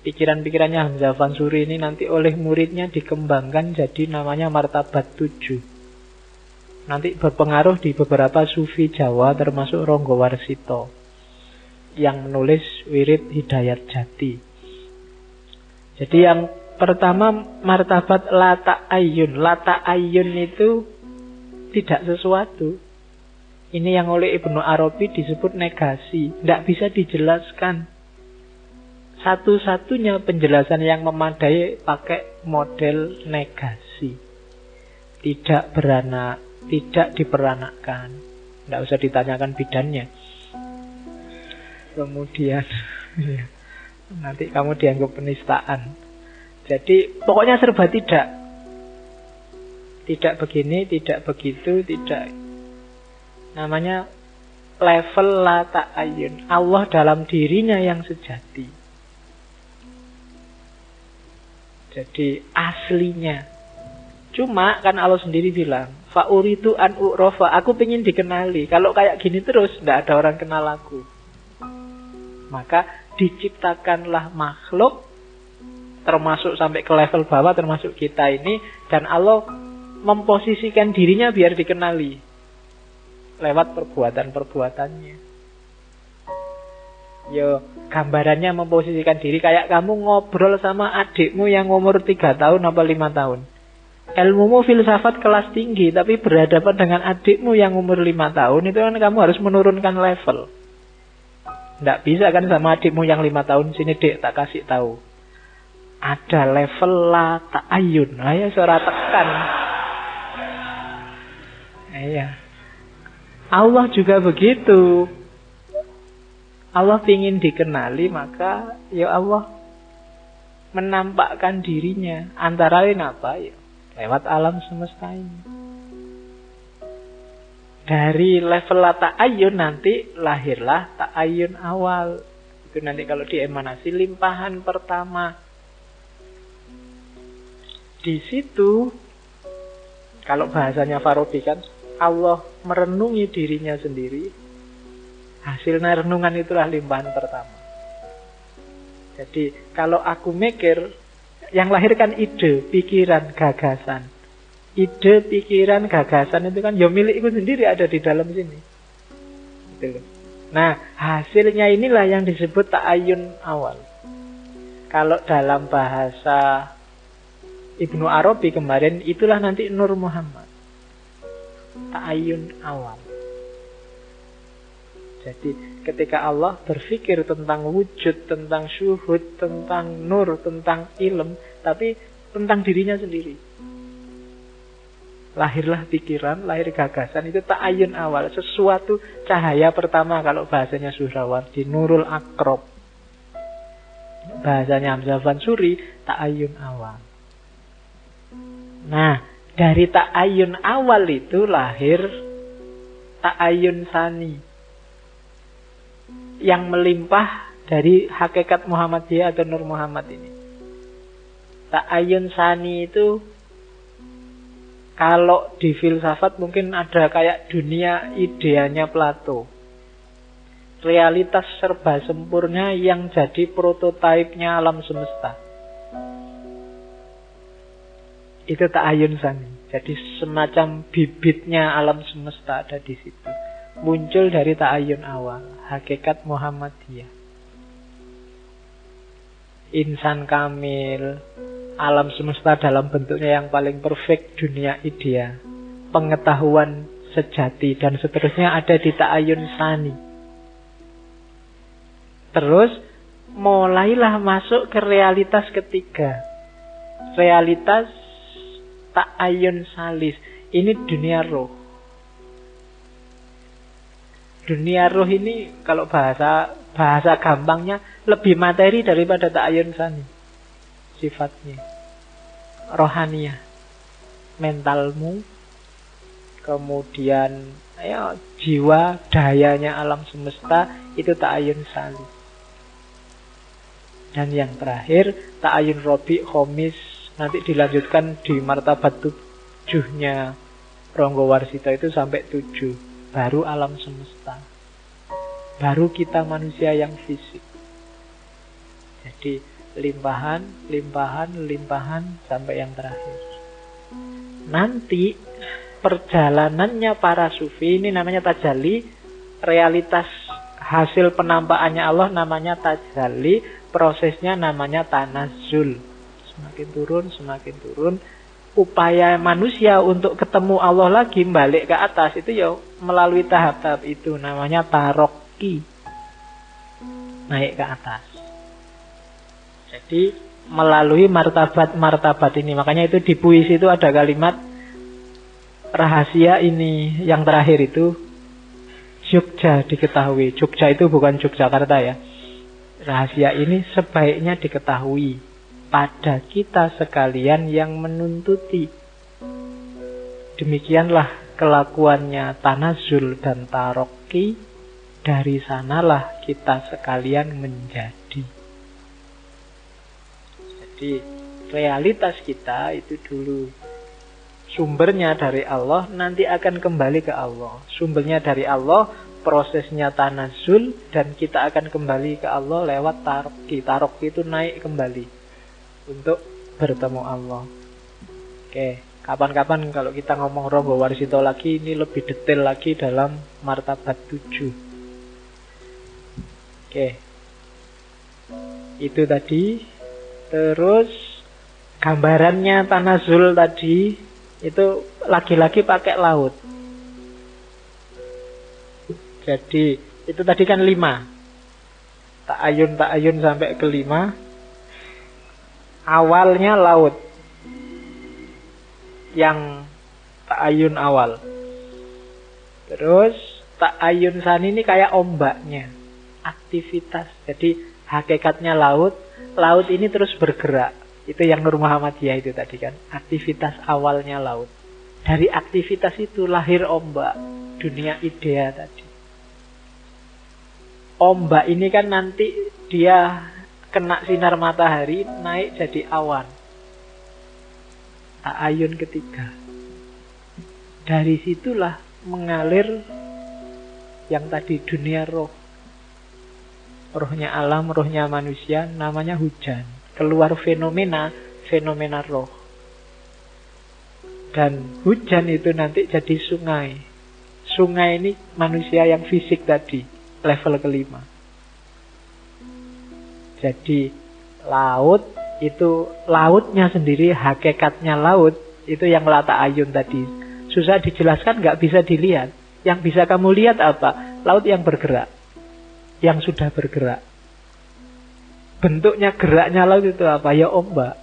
pikiran-pikirannya Hamzah Fansuri ini nanti oleh muridnya dikembangkan jadi namanya martabat 7. Nanti berpengaruh di beberapa sufi Jawa termasuk Ronggo Warsito yang menulis wirid Hidayat Jati. Jadi yang pertama martabat la ta'ayyun. La ta'ayyun itu tidak sesuatu. Ini yang oleh Ibnu Arabi disebut negasi. Tidak bisa dijelaskan. Satu-satunya penjelasan yang memadai pakai model negasi. Tidak beranak, tidak diperanakkan. Tidak usah ditanyakan bidannya. Kemudian nanti kamu dianggap penistaan. Jadi pokoknya serba tidak. Tidak begini, tidak begitu, tidak. Namanya level la ta'ayyun. Allah dalam dirinya yang sejati. Jadi aslinya. Cuma kan Allah sendiri bilang, fa'uritu an u'rofa, aku pengen dikenali. Kalau kayak gini terus, tidak ada orang kenal aku. Maka diciptakanlah makhluk, termasuk sampai ke level bawah, termasuk kita ini. Dan Allah memposisikan dirinya biar dikenali. Lewat perbuatan-perbuatannya. Yo, gambarannya memposisikan diri. Kayak kamu ngobrol sama adikmu yang umur 3 tahun apa 5 tahun. Ilmumu filsafat kelas tinggi, tapi berhadapan dengan adikmu yang umur 5 tahun, itu kan kamu harus menurunkan level. Tidak bisa kan sama adikmu yang 5 tahun, sini dek tak kasih tahu. Ada level la ta'ayyun. Ayo suara tekan. Iya. Allah juga begitu. Allah ingin dikenali, maka ya Allah menampakkan dirinya. Antara lain apa? Ya, lewat alam semesta ini. Dari level la ta'ayyun nanti lahirlah ta'ayyun awal. Itu nanti kalau di emanasi limpahan pertama. Di situ kalau bahasanya Farabi kan Allah merenungi dirinya sendiri. Hasilnya renungan itulah limpahan pertama. Jadi kalau aku mikir, yang lahirkan ide, pikiran, gagasan. Ide, pikiran, gagasan itu kan ya milikku sendiri, ada di dalam sini. Gitu. Nah, hasilnya inilah yang disebut ta'ayyun awal. Kalau dalam bahasa Ibnu Arabi kemarin, itulah nanti Nur Muhammad. Ta'ayyun awal. Jadi ketika Allah berpikir tentang wujud, tentang syuhud, tentang nur, tentang ilm, tapi tentang dirinya sendiri. Lahirlah pikiran, lahir gagasan, itu ta'ayyun awal. Sesuatu cahaya pertama kalau bahasanya Suhrawardi, Nurul Akrob. Bahasanya Hamzah Fansuri, ta'ayyun awal. Nah, dari ta'ayyun awal itu lahir ta'ayyun sani. Yang melimpah dari hakikat Muhammadiyah atau Nur Muhammad ini. Ta'ayyun sani itu kalau di filsafat mungkin ada kayak dunia ideanya Plato. Realitas serba sempurna yang jadi prototipenya alam semesta. Itu ta'ayyun sani. Jadi semacam bibitnya alam semesta ada di situ. Muncul dari ta'ayyun awal, hakikat Muhammadiyah. Insan kamil, alam semesta dalam bentuknya yang paling perfect, dunia ideal, pengetahuan sejati dan seterusnya ada di ta'ayyun sani. Terus mulailah masuk ke realitas ketiga. Realitas ta'ayyun salis. Ini dunia roh. Dunia roh ini kalau bahasa gampangnya lebih materi daripada ta'ayyun sani. Sifatnya rohaniah, mentalmu, kemudian ya, jiwa, dayanya alam semesta, itu ta'ayyun sani. Dan yang terakhir ta'ayyun robi khomis, nanti dilanjutkan di martabat 7-nya Ronggo Warsito itu sampai 7. Baru alam semesta. Baru kita manusia yang fisik. Jadi limpahan, limpahan, limpahan sampai yang terakhir. Nanti perjalanannya para sufi ini namanya tajalli, realitas hasil penampakannya Allah namanya tajalli, prosesnya namanya tanazzul. Semakin turun. Upaya manusia untuk ketemu Allah lagi, balik ke atas, itu ya melalui tahap-tahap itu, namanya tarokki. Naik ke atas. Jadi melalui martabat-martabat ini. Makanya itu di puisi itu ada kalimat rahasia ini. Yang terakhir itu Jogja diketahui. Jogja itu bukan Yogyakarta ya. Rahasia ini sebaiknya diketahui pada kita sekalian yang menuntuti. Demikianlah kelakuannya tanazzul dan tarokki. Dari sanalah kita sekalian menjadi. Jadi realitas kita itu dulu sumbernya dari Allah, nanti akan kembali ke Allah. Sumbernya dari Allah, prosesnya tanazzul, dan kita akan kembali ke Allah lewat tarokki. Tarokki itu naik kembali untuk bertemu Allah. Oke, kapan-kapan kalau kita ngomong Ronggo Warsito lagi, ini lebih detail lagi dalam martabat 7. Oke, itu tadi. Terus gambarannya tanazzul tadi itu lagi-lagi pakai laut. Jadi itu tadi kan 5. Ta'ayun sampai ke 5. Awalnya laut. Yang ta'ayun awal. Terus ta'ayun sani ini kayak ombaknya. Aktivitas. Jadi hakikatnya laut. Laut ini terus bergerak. Itu yang Nur Muhammadiyah itu tadi kan. Aktivitas awalnya laut. Dari aktivitas itu lahir ombak. Dunia idea tadi. Ombak ini kan nanti dia kena sinar matahari, naik jadi awan. Ta'ayun ketiga. Dari situlah mengalir yang tadi dunia roh. Rohnya alam, rohnya manusia, namanya hujan. Keluar fenomena roh. Dan hujan itu nanti jadi sungai. Sungai ini manusia yang fisik tadi, level kelima. Jadi laut itu, lautnya sendiri, hakikatnya laut itu yang lata ayun tadi. Susah dijelaskan, nggak bisa dilihat. Yang bisa kamu lihat apa? Laut yang bergerak, yang sudah bergerak. Bentuknya geraknya laut itu apa? Ya ombak.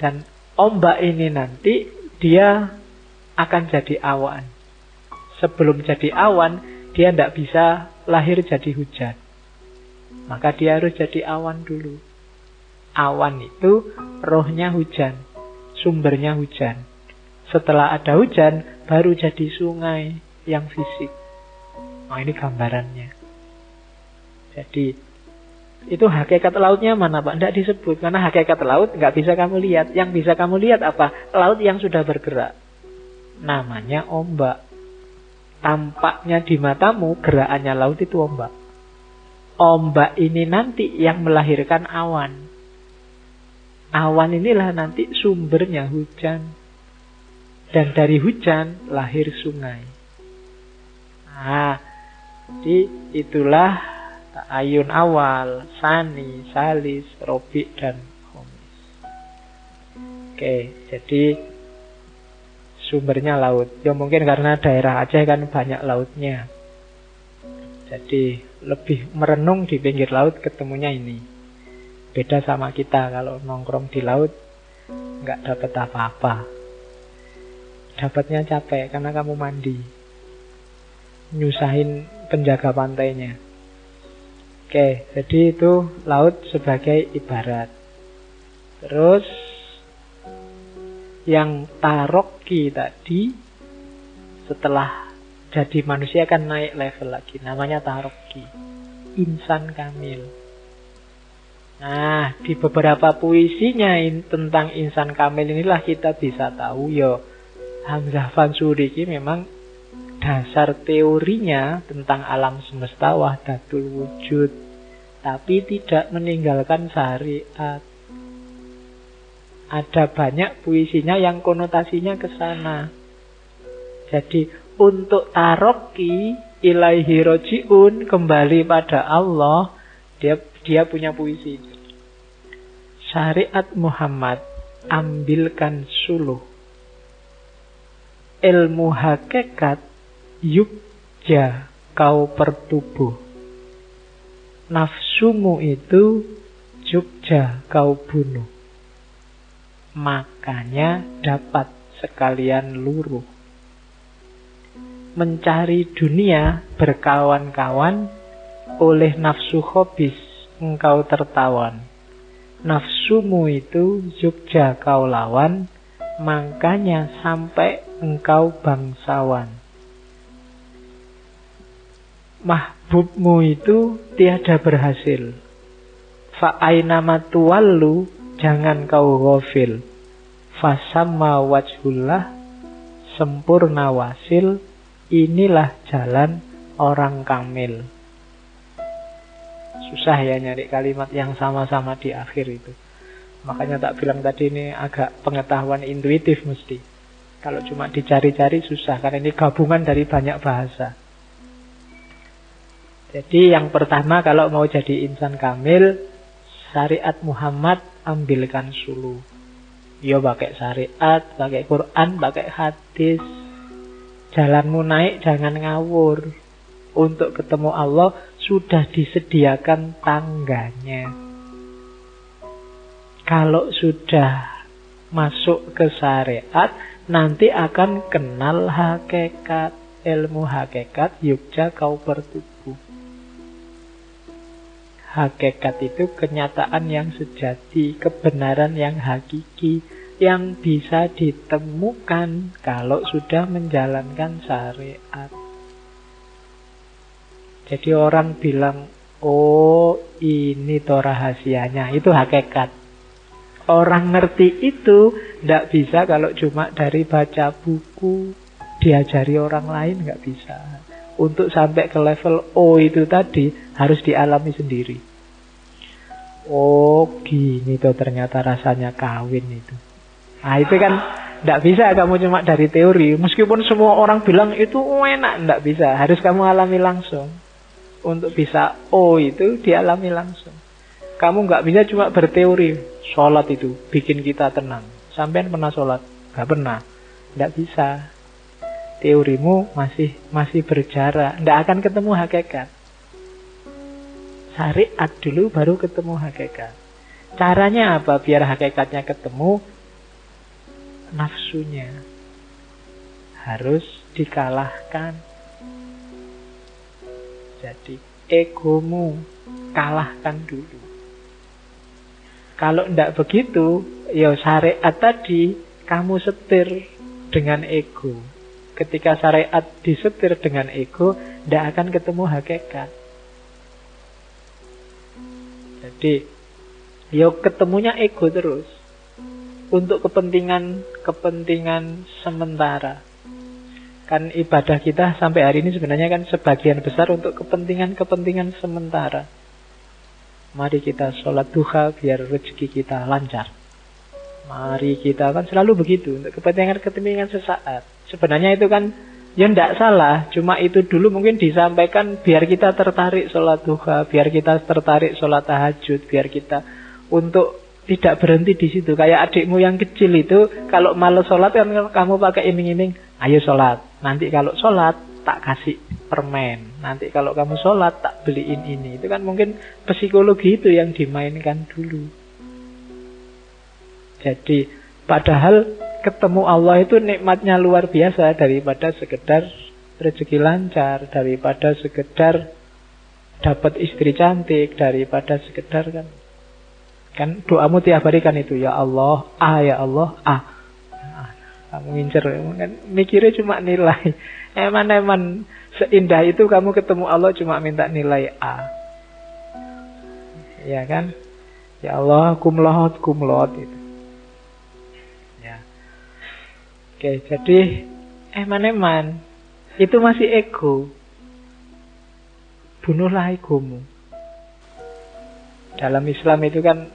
Dan ombak ini nanti dia akan jadi awan. Sebelum jadi awan, dia tidak bisa lahir jadi hujan. Maka dia harus jadi awan dulu. Awan itu rohnya hujan, sumbernya hujan. Setelah ada hujan, baru jadi sungai yang fisik. Nah, ini gambarannya. Jadi itu hakikat lautnya mana Pak? Tidak disebut, karena hakikat laut nggak bisa kamu lihat. Yang bisa kamu lihat apa? Laut yang sudah bergerak. Namanya ombak. Tampaknya di matamu gerakannya laut itu ombak. Ombak ini nanti yang melahirkan awan. Awan inilah nanti sumbernya hujan. Dan dari hujan lahir sungai. Nah, jadi itulah ta'ayun awal, sani, salis, robi, dan khomis. Oke, jadi sumbernya laut. Ya mungkin karena daerah Aceh kan banyak lautnya. Jadi lebih merenung di pinggir laut ketemunya ini. Beda sama kita kalau nongkrong di laut nggak dapat apa-apa. Dapatnya capek karena kamu mandi, nyusahin penjaga pantainya. Oke, jadi itu laut sebagai ibarat. Terus yang tarokki tadi, setelah jadi manusia kan naik level lagi, namanya tarokki, insan kamil. Nah, di beberapa puisinya tentang insan kamil inilah kita bisa tahu ya, Hamzah Fansuri ini memang dasar teorinya tentang alam semesta, wahdatul wujud, tapi tidak meninggalkan syariat. Ada banyak puisinya yang konotasinya ke sana. Jadi untuk taroki ilaihi roji'un, kembali pada Allah, dia punya puisi. Syariat Muhammad, ambilkan suluh. Ilmu hakikat, yukja kau pertubuh. Nafsumu itu yukja kau bunuh. Makanya dapat sekalian luruh. Mencari dunia berkawan-kawan, oleh nafsu khobis engkau tertawan. Nafsumu itu yukja kau lawan, makanya sampai engkau bangsawan. Mahbubmu itu tiada berhasil. Fa'ainama tuwallu, jangan kau ghafil. Fasamma wajhullah, sempurna wasil. Inilah jalan orang kamil. Susah ya nyari kalimat yang sama-sama di akhir itu. Makanya tak bilang tadi ini agak pengetahuan intuitif mesti. Kalau cuma dicari-cari susah, karena ini gabungan dari banyak bahasa. Jadi yang pertama, kalau mau jadi insan kamil, syariat Muhammad ambilkan suluh. Ya pakai syariat, pakai Quran, pakai hadis. Jalanmu naik, jangan ngawur. Untuk ketemu Allah sudah disediakan tangganya. Kalau sudah masuk ke syariat, nanti akan kenal hakikat. Ilmu hakikat, yukja kau pertubuh. Hakikat itu kenyataan yang sejati, kebenaran yang hakiki, yang bisa ditemukan kalau sudah menjalankan syariat. Jadi orang bilang, oh ini toh rahasianya, itu hakikat. Orang ngerti itu tidak bisa kalau cuma dari baca buku, diajari orang lain nggak bisa. Untuk sampai ke level O itu tadi harus dialami sendiri. Oh gini toh ternyata rasanya kawin itu. Nah itu kan tidak bisa kamu cuma dari teori. Meskipun semua orang bilang itu enak, tidak bisa. Harus kamu alami langsung. Untuk bisa O itu dialami langsung. Kamu nggak bisa cuma berteori. Sholat itu bikin kita tenang. Sampean pernah sholat? Nggak pernah. Tidak bisa. Teorimu masih berjarak. Tidak akan ketemu hakikat. Syariat dulu baru ketemu hakikat. Caranya apa biar hakikatnya ketemu? Nafsunya harus dikalahkan. Jadi egomu kalahkan dulu. Kalau tidak begitu, ya syariat tadi kamu setir dengan ego. Ketika syariat disetir dengan ego, tidak akan ketemu hakikat. Jadi ya ketemunya ego terus. Untuk kepentingan sementara. Kan ibadah kita sampai hari ini sebenarnya kan sebagian besar untuk kepentingan sementara. Mari kita sholat duha biar rezeki kita lancar. Mari kita kan selalu begitu. Untuk kepentingan sesaat. Sebenarnya itu kan ya tidak salah. Cuma itu dulu mungkin disampaikan biar kita tertarik sholat duha. Biar kita tertarik sholat tahajud. Biar kita untuk tidak berhenti di situ. Kayak adikmu yang kecil itu, kalau malas sholat kan kamu pakai iming-iming, ayo sholat. Nanti kalau sholat tak kasih permen. Nanti kalau kamu sholat tak beliin ini. Itu kan mungkin psikologi itu yang dimainkan dulu. Jadi padahal ketemu Allah itu nikmatnya luar biasa daripada sekedar rezeki lancar, daripada sekedar dapat istri cantik, daripada sekedar kan doamu tiap hari kan itu, ya Allah, ya Allah, kamu ngincer kan, mikirnya cuma nilai. Eman seindah itu kamu ketemu Allah cuma minta nilai A. Ya kan? Ya Allah, kumlot itu. Ya. Oke, jadi eman itu masih ego. Bunuhlah egomu. Dalam Islam itu kan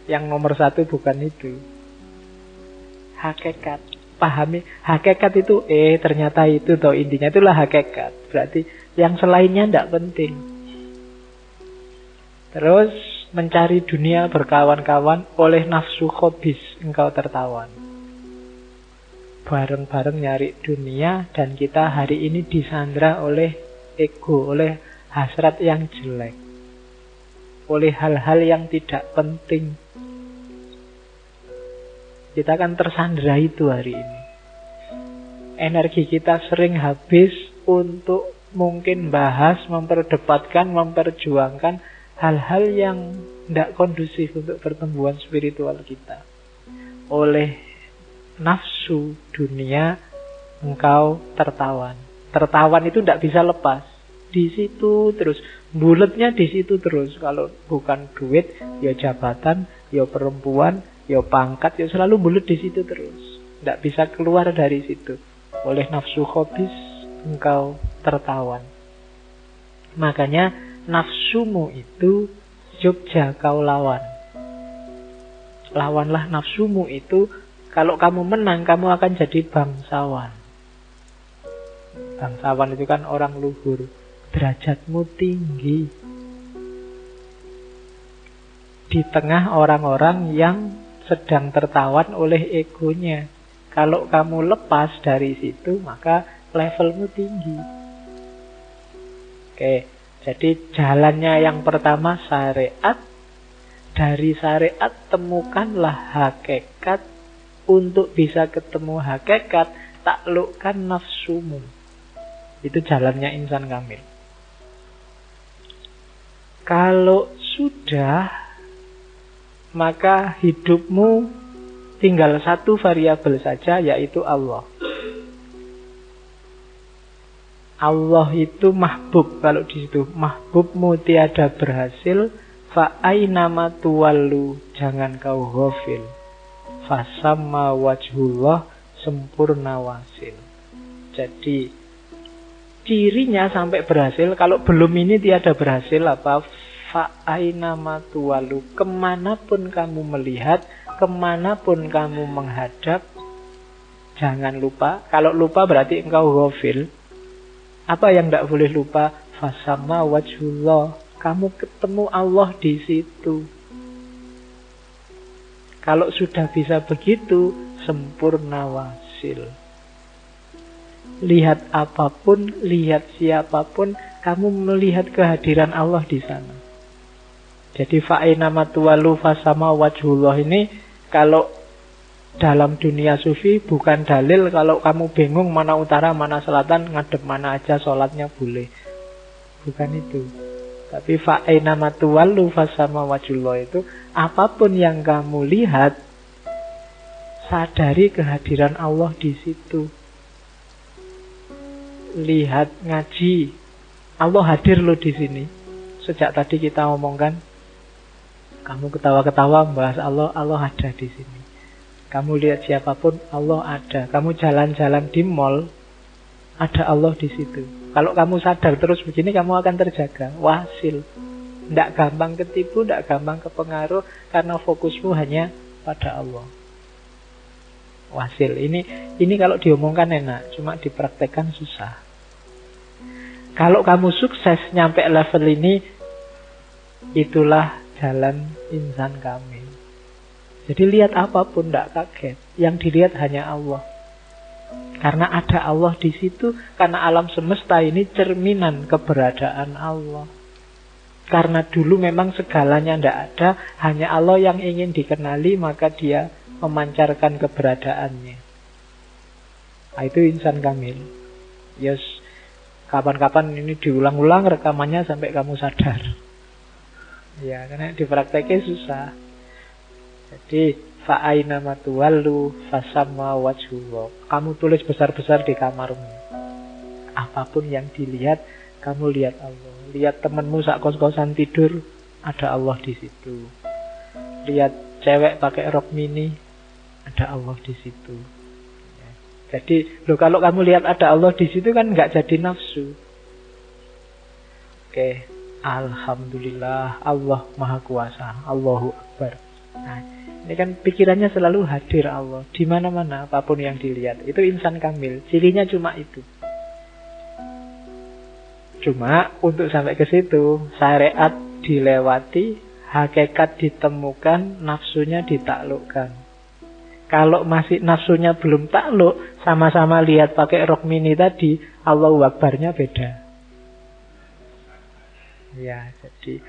yang nomor satu bukan itu. Hakikat. Pahami hakikat itu ternyata itu toh intinya itulah hakikat. Berarti yang selainnya tidak penting. Terus mencari dunia berkawan-kawan, oleh nafsu khobis engkau tertawan. Bareng-bareng nyari dunia, dan kita hari ini disandra oleh ego, oleh hasrat yang jelek, oleh hal-hal yang tidak penting. Kita akan tersandra itu hari ini. Energi kita sering habis untuk mungkin bahas, memperdebatkan, memperjuangkan hal-hal yang tidak kondusif untuk pertumbuhan spiritual kita. Oleh nafsu dunia engkau tertawan. Tertawan itu tidak bisa lepas. Di situ terus, buletnya di situ terus. Kalau bukan duit, ya jabatan, ya perempuan, ya pangkat, ya selalu bulet di situ terus. Tidak bisa keluar dari situ. Oleh nafsu khobis engkau tertawan. Makanya nafsumu itu Jogja kau lawan. Lawanlah nafsumu itu. Kalau kamu menang, kamu akan jadi bangsawan. Bangsawan itu kan orang luhur. Derajatmu tinggi. Di tengah orang-orang yang sedang tertawan oleh egonya. Kalau kamu lepas dari situ, maka levelmu tinggi. Oke, jadi jalannya yang pertama syariat. Dari syariat temukanlah hakikat. Untuk bisa ketemu hakikat, taklukkan nafsumu. Itu jalannya insan kamil. Kalau sudah, maka hidupmu tinggal satu variabel saja, yaitu Allah. Allah itu mahbub. Kalau di situ mahbubmu tiada berhasil, fa ainama tuwallu, jangan kau ghafil. Fasamma wajhullah sempurna wasil. Jadi cirinya sampai berhasil. Kalau belum ini tiada berhasil apa? Fa'ainama tuwalu, kemanapun kamu melihat, kemanapun kamu menghadap, jangan lupa. Kalau lupa berarti engkau ghafil. Apa yang tidak boleh lupa? Fasamma wajhullah, kamu ketemu Allah di situ. Kalau sudah bisa begitu, sempurna wasil. Lihat apapun, lihat siapapun, kamu melihat kehadiran Allah di sana. Jadi fa'inama tuwalu fasama wajhullah ini, kalau dalam dunia sufi bukan dalil kalau kamu bingung mana utara, mana selatan, ngadep mana aja sholatnya boleh. Bukan itu. Tapi fa'inama tuwalu fasama wajhullah itu, apapun yang kamu lihat, sadari kehadiran Allah di situ. Lihat ngaji, Allah hadir loh di sini. Sejak tadi kita omongkan, kamu ketawa-ketawa membahas Allah, Allah ada di sini. Kamu lihat siapapun, Allah ada. Kamu jalan-jalan di mall, ada Allah di situ. Kalau kamu sadar terus begini, kamu akan terjaga. Wasil. Tidak gampang ketipu, tidak gampang kepengaruh, karena fokusmu hanya pada Allah. Wasil. Ini kalau diomongkan enak, cuma dipraktekkan susah. Kalau kamu sukses nyampe level ini, itulah jalan insan kamil. Jadi lihat apapun tidak kaget. Yang dilihat hanya Allah. Karena ada Allah di situ, karena alam semesta ini cerminan keberadaan Allah. Karena dulu memang segalanya tidak ada, hanya Allah yang ingin dikenali, maka dia memancarkan keberadaannya. Nah, itu insan kamil. Yes, kapan-kapan ini diulang-ulang rekamannya sampai kamu sadar. Ya, karena diprakteknya susah. Jadi fa'ainama tuwallu fasamma wajhullah. Kamu tulis besar-besar di kamarmu. Apapun yang dilihat, kamu lihat Allah. Lihat temanmu sak kos-kosan tidur, ada Allah di situ. Lihat cewek pakai rok mini, ada Allah di situ. Ya. Jadi, kalau kamu lihat ada Allah di situ kan nggak jadi nafsu. Oke, Alhamdulillah, Allah Maha Kuasa, Allahu Akbar. Nah, ini kan pikirannya selalu hadir Allah di mana-mana, apapun yang dilihat. Itu insan kamil, cirinya cuma itu. Cuma untuk sampai ke situ, syariat dilewati, hakikat ditemukan, nafsunya ditaklukkan. Kalau masih nafsunya belum takluk, sama-sama lihat pakai rok mini tadi, Allahu Akbarnya beda. Ya, jadi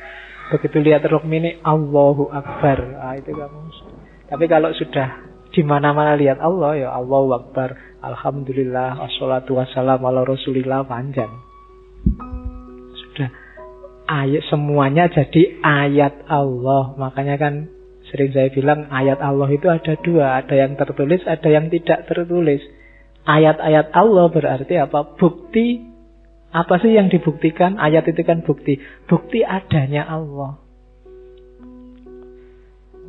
begitu lihat rok mini, Allahu Akbar. Itu kamu. Tapi kalau sudah di mana-mana lihat Allah, ya Allahu Akbar, Alhamdulillah, wassalatu wassalamu ala Rasulillah, panjang. Sudah ayat semuanya jadi ayat Allah. Makanya kan sering saya bilang ayat Allah itu ada dua. Ada yang tertulis, ada yang tidak tertulis. Ayat-ayat Allah berarti apa? Bukti. Apa sih yang dibuktikan? Ayat itu kan bukti. Bukti adanya Allah.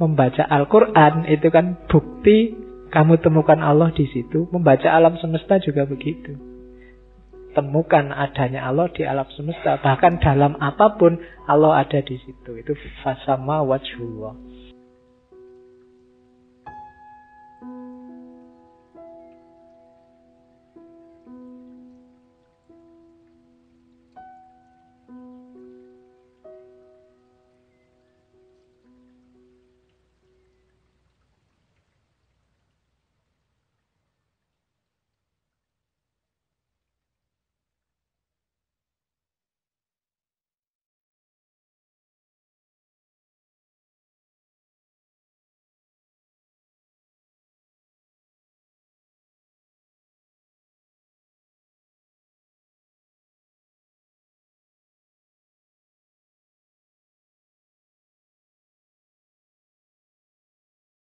Membaca Al-Quran itu kan bukti kamu temukan Allah di situ. Membaca alam semesta juga begitu. Temukan adanya Allah di alam semesta. Bahkan dalam apapun Allah ada di situ. Itu fasama wajhullah.